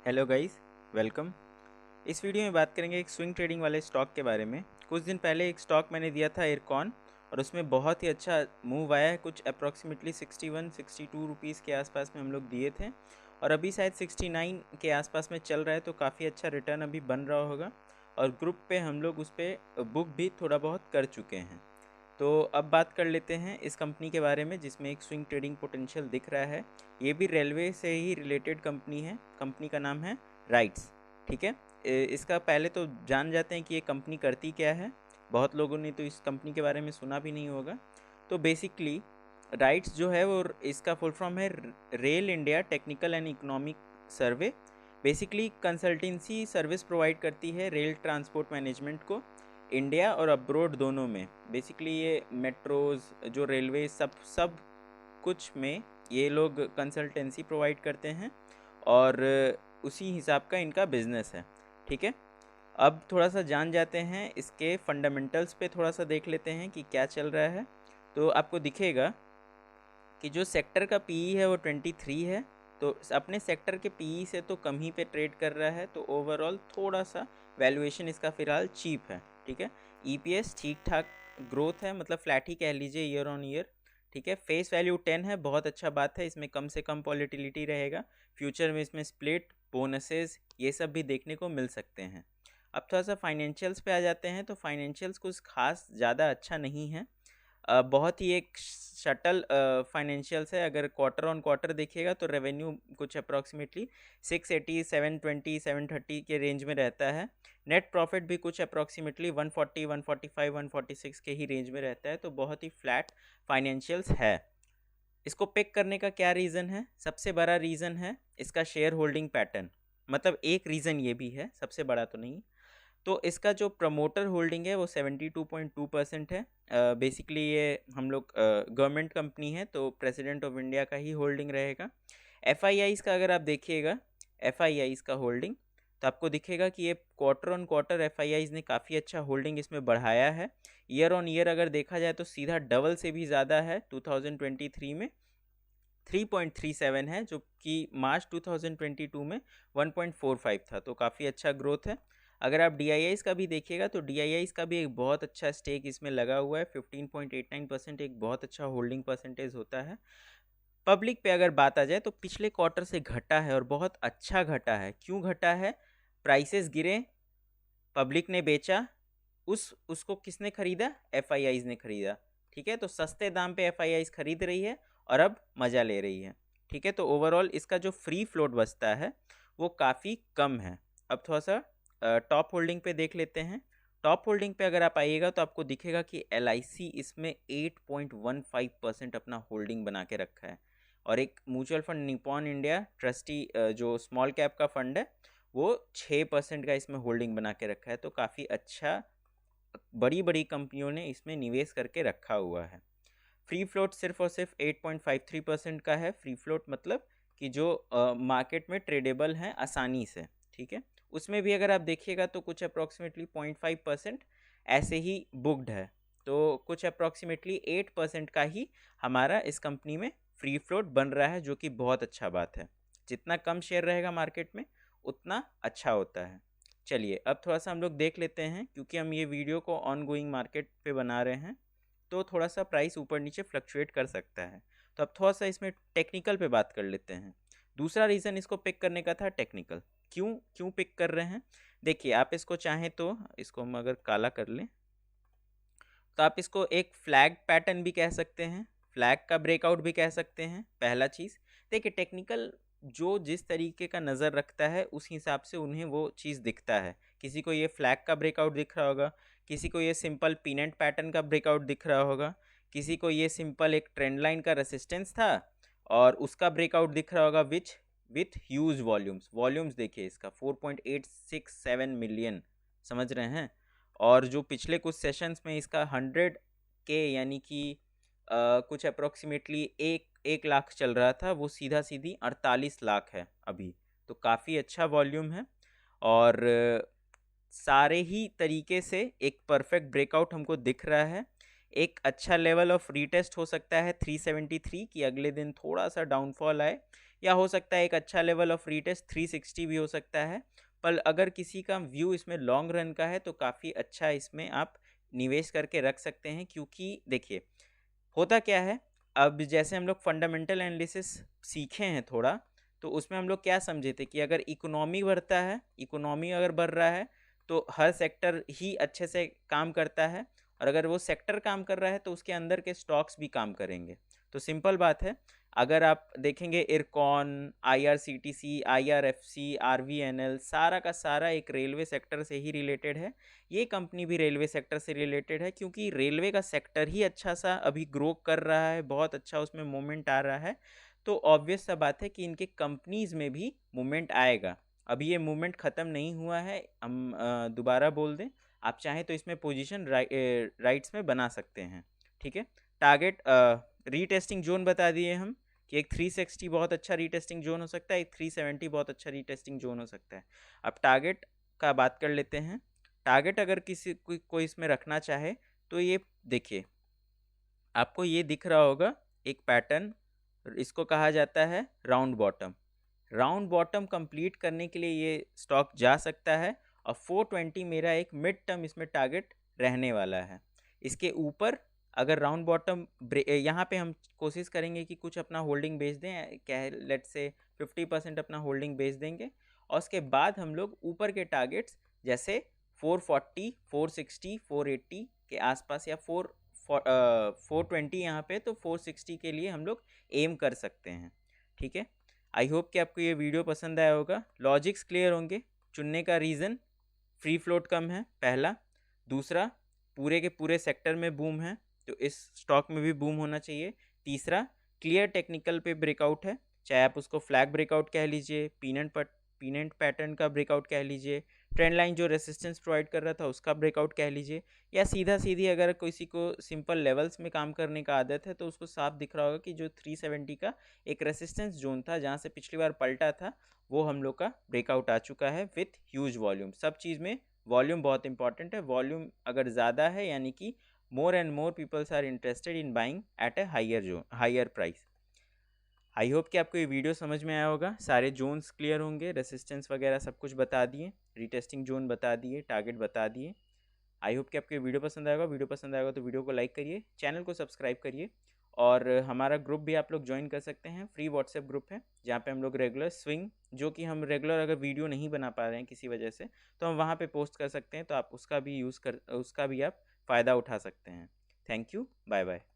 Hello guys, welcome. इस video में बात करेंगे एक स्विंग ट्रेडिंग वाले स्टॉक के बारे में। कुछ दिन पहले एक स्टॉक मैंने दिया था एयरकॉन, और उसमें बहुत ही अच्छा मूव आया है। कुछ अप्रॉक्सीमेटली 61-62 रुपीज़ के आसपास में हम लोग दिए थे, और अभी शायद 69 के आसपास में चल रहा है, तो काफ़ी अच्छा रिटर्न अभी बन रहा होगा। और ग्रुप पे हम लोग उस पर बुक भी थोड़ा बहुत कर चुके हैं। तो अब बात कर लेते हैं इस कंपनी के बारे में, जिसमें एक स्विंग ट्रेडिंग पोटेंशियल दिख रहा है। ये भी रेलवे से ही रिलेटेड कंपनी है। कंपनी का नाम है राइट्स। ठीक है। इसका पहले तो जान जाते हैं कि ये कंपनी करती क्या है। बहुत लोगों ने तो इस कंपनी के बारे में सुना भी नहीं होगा। तो बेसिकली राइट्स जो है वो, इसका फुल फॉर्म है rail India technical and economic survey. Basically consultancy service provide करती है रेल ट्रांसपोर्ट मैनेजमेंट को, इंडिया और अब्रोड दोनों में। बेसिकली ये मेट्रोज़, जो रेलवे, सब सब कुछ में ये लोग कंसल्टेंसी प्रोवाइड करते हैं, और उसी हिसाब का इनका बिजनेस है। ठीक है। अब थोड़ा सा जान जाते हैं इसके फंडामेंटल्स पे, थोड़ा सा देख लेते हैं कि क्या चल रहा है। तो आपको दिखेगा कि जो सेक्टर का पीई है वो 23 है। तो अपने सेक्टर के पीई से तो कम ही पे ट्रेड कर रहा है, तो ओवरऑल थोड़ा सा वैल्यूएशन इसका फ़िलहाल चीप है। ठीक है। ईपीएस ठीक ठाक ग्रोथ है, मतलब फ्लैट ही कह लीजिए ईयर ऑन ईयर। ठीक है। फेस वैल्यू 10 है, बहुत अच्छा बात है। इसमें कम से कम वॉलेटिलिटी रहेगा। फ्यूचर में इसमें स्प्लिट, बोनसेस, ये सब भी देखने को मिल सकते हैं। अब थोड़ा सा फाइनेंशियल्स पे आ जाते हैं। तो फाइनेंशियल्स कुछ खास ज़्यादा अच्छा नहीं है। बहुत ही एक शटल फाइनेंशियल्स है। अगर क्वार्टर ऑन क्वार्टर देखिएगा तो रेवेन्यू कुछ अप्रॉक्सीमेटली 680, 720, 730 के रेंज में रहता है। नेट प्रॉफिट भी कुछ अप्रॉक्सीमेटली 140, 145, 146 के ही रेंज में रहता है। तो बहुत ही फ्लैट फाइनेंशियल्स है। इसको पिक करने का क्या रीज़न है? सबसे बड़ा रीज़न है इसका शेयर होल्डिंग पैटर्न। मतलब एक रीज़न ये भी है, सबसे बड़ा तो नहीं। तो इसका जो प्रमोटर होल्डिंग है वो 72.2% है। बेसिकली ये हम लोग गवर्नमेंट कंपनी है, तो प्रेसिडेंट ऑफ इंडिया का ही होल्डिंग रहेगा। एफ का अगर आप देखिएगा, एफ का होल्डिंग, तो आपको दिखेगा कि ये क्वार्टर ऑन क्वार्टर एफ ने काफ़ी अच्छा होल्डिंग इसमें बढ़ाया है। ईयर ऑन ईयर अगर देखा जाए तो सीधा डबल से भी ज़्यादा है। 2023 में 3.37 है, जो कि मार्च 2022 में 1.45 था। तो काफ़ी अच्छा ग्रोथ है। अगर आप डी का भी देखिएगा तो डी का भी एक बहुत अच्छा स्टेक इसमें लगा हुआ है। 15.89% एक बहुत अच्छा होल्डिंग परसेंटेज होता है। पब्लिक पे अगर बात आ जाए तो पिछले क्वार्टर से घटा है, और बहुत अच्छा घटा है। क्यों घटा है? प्राइसेस गिरे, पब्लिक ने बेचा, उसको किसने खरीदा? एफ ने खरीदा। ठीक है। तो सस्ते दाम पे एफ खरीद रही है, और अब मज़ा ले रही है। ठीक है। तो ओवरऑल इसका जो फ्री फ्लोट बचता है वो काफ़ी कम है। अब थोड़ा सा टॉप होल्डिंग पे देख लेते हैं। टॉप होल्डिंग पे अगर आप आइएगा तो आपको दिखेगा कि एल इसमें 8.15% अपना होल्डिंग बना के रखा है। और एक mutual fund Nippon India trustee, जो स्मॉल कैप का फंड है, वो 6% का इसमें होल्डिंग बना के रखा है। तो काफ़ी अच्छा बड़ी बड़ी कंपनियों ने इसमें निवेश करके रखा हुआ है। फ्री फ्लोट सिर्फ और सिर्फ 8.53% का है। फ्री फ्लोट मतलब कि जो मार्केट में ट्रेडेबल है आसानी से। ठीक है। उसमें भी अगर आप देखिएगा तो कुछ अप्रॉक्सीमेटली 0.5% ऐसे ही बुक्ड है। तो कुछ अप्रॉक्सीमेटली 8% का ही हमारा इस कंपनी में फ्री फ्लोट बन रहा है, जो कि बहुत अच्छा बात है। जितना कम शेयर रहेगा मार्केट में उतना अच्छा होता है। चलिए अब थोड़ा सा हम लोग देख लेते हैं, क्योंकि हम ये वीडियो को ऑन गोइंग मार्केट पे बना रहे हैं, तो थोड़ा सा प्राइस ऊपर नीचे फ्लक्चुएट कर सकता है। तो अब थोड़ा सा इसमें टेक्निकल पे बात कर लेते हैं। दूसरा रीज़न इसको पिक करने का था टेक्निकल। क्यों क्यों पिक कर रहे हैं? देखिए, आप इसको चाहें तो इसको हम अगर काला कर लें तो आप इसको एक फ्लैग पैटर्न भी कह सकते हैं, फ्लैग का ब्रेकआउट भी कह सकते हैं। पहला चीज़ देखिए, टेक्निकल जो जिस तरीके का नज़र रखता है उस हिसाब से उन्हें वो चीज़ दिखता है। किसी को ये फ्लैग का ब्रेकआउट दिख रहा होगा, किसी को ये सिंपल पीनट पैटर्न का ब्रेकआउट दिख रहा होगा, किसी को ये सिंपल एक ट्रेंड लाइन का रेसिस्टेंस था और उसका ब्रेकआउट दिख रहा होगा विथ ह्यूज वॉल्यूम्स। वॉल्यूम्स देखिए इसका 4.867 मिलियन, समझ रहे हैं। और जो पिछले कुछ सेशंस में इसका 100K, यानी कि कुछ अप्रोक्सीमेटली एक लाख चल रहा था, वो सीधा सीधी 48 लाख है अभी। तो काफ़ी अच्छा वॉल्यूम है। और सारे ही तरीके से एक परफेक्ट ब्रेकआउट हमको दिख रहा है। एक अच्छा लेवल ऑफ रीटेस्ट हो सकता है 373 की, अगले दिन थोड़ा सा डाउनफॉल आए, या हो सकता है एक अच्छा लेवल ऑफ रीटेस्ट 360 भी हो सकता है। पर अगर किसी का व्यू इसमें लॉन्ग रन का है तो काफ़ी अच्छा इसमें आप निवेश करके रख सकते हैं, क्योंकि देखिए होता क्या है, अब जैसे हम लोग फंडामेंटल एनालिसिस सीखे हैं थोड़ा, तो उसमें हम लोग क्या समझे थे कि अगर इकोनॉमी बढ़ता है, इकोनॉमी अगर बढ़ रहा है तो हर सेक्टर ही अच्छे से काम करता है, और अगर वो सेक्टर काम कर रहा है तो उसके अंदर के स्टॉक्स भी काम करेंगे। तो सिंपल बात है, अगर आप देखेंगे इरकॉन, आईआरसीटीसी, आईआरएफसी, आरवीएनएल, सारा का सारा एक रेलवे सेक्टर से ही रिलेटेड है। ये कंपनी भी रेलवे सेक्टर से रिलेटेड है, क्योंकि रेलवे का सेक्टर ही अच्छा सा अभी ग्रो कर रहा है, बहुत अच्छा उसमें मूवमेंट आ रहा है। तो ऑब्वियस सा बात है कि इनके कंपनीज में भी मूवमेंट आएगा। अभी ये मूवमेंट ख़त्म नहीं हुआ है, हम दोबारा बोल दें, आप चाहें तो इसमें पोजीशन राइट्स में बना सकते हैं। ठीक है, टारगेट रीटेस्टिंग जोन बता दिए हम कि एक 360 बहुत अच्छा रीटेस्टिंग जोन हो सकता है, एक 370 बहुत अच्छा रीटेस्टिंग जोन हो सकता है। अब टारगेट का बात कर लेते हैं। टारगेट अगर किसी कोई इसमें रखना चाहे तो ये देखिए, आपको ये दिख रहा होगा एक पैटर्न, इसको कहा जाता है round bottom. Round bottom complete करने के लिए ये स्टॉक जा सकता है, और 420 मेरा एक मिड टर्म इसमें टारगेट रहने वाला है। इसके ऊपर अगर राउंड बॉटम, यहाँ पे हम कोशिश करेंगे कि कुछ अपना होल्डिंग बेच दें, क्या है, लेट से 50% अपना होल्डिंग बेच देंगे, और उसके बाद हम लोग ऊपर के टारगेट्स जैसे 440, 460, 480 के आसपास, या 420 यहाँ पे, तो 460 के लिए हम लोग एम कर सकते हैं। ठीक है, आई होप कि आपको ये वीडियो पसंद आया होगा, लॉजिक्स क्लियर होंगे। चुनने का रीज़न, फ्री फ्लोट कम है पहला, दूसरा पूरे के पूरे सेक्टर में बूम है तो इस स्टॉक में भी बूम होना चाहिए, तीसरा क्लियर टेक्निकल पे ब्रेकआउट है, चाहे आप उसको फ्लैग ब्रेकआउट कह लीजिए, पीनेंट पैटर्न का ब्रेकआउट कह लीजिए, ट्रेंड लाइन जो रेसिस्टेंस प्रोवाइड कर रहा था उसका ब्रेकआउट कह लीजिए, या सीधा सीधी अगर किसी को सिंपल लेवल्स में काम करने का आदत है तो उसको साफ दिख रहा होगा कि जो 370 का एक रेसिस्टेंस जोन था जहाँ से पिछली बार पलटा था, वो हम लोग का ब्रेकआउट आ चुका है विथ ह्यूज वॉल्यूम। सब चीज़ में वॉल्यूम बहुत इंपॉर्टेंट है, वॉल्यूम अगर ज़्यादा है यानी कि more and more peoples are interested in buying at a higher price. I hope कि आपको ये वीडियो समझ में आया होगा, सारे जोन्स क्लियर होंगे, रेसिस्टेंस वगैरह सब कुछ बता दिए, रीटेस्टिंग जोन बता दिए, टारगेट बता दिए। आई होप कि आपको ये वीडियो पसंद आएगा, वीडियो पसंद आएगा तो वीडियो को लाइक करिए, चैनल को सब्सक्राइब करिए, और हमारा ग्रुप भी आप लोग ज्वाइन कर सकते हैं, फ्री व्हाट्सएप ग्रुप है जहाँ पे हम लोग रेगुलर स्विंग, जो कि हम रेगुलर अगर वीडियो नहीं बना पा रहे हैं किसी वजह से, तो हम वहाँ पे पोस्ट कर सकते हैं, तो आप उसका भी आप फ़ायदा उठा सकते हैं। Thank you, bye bye.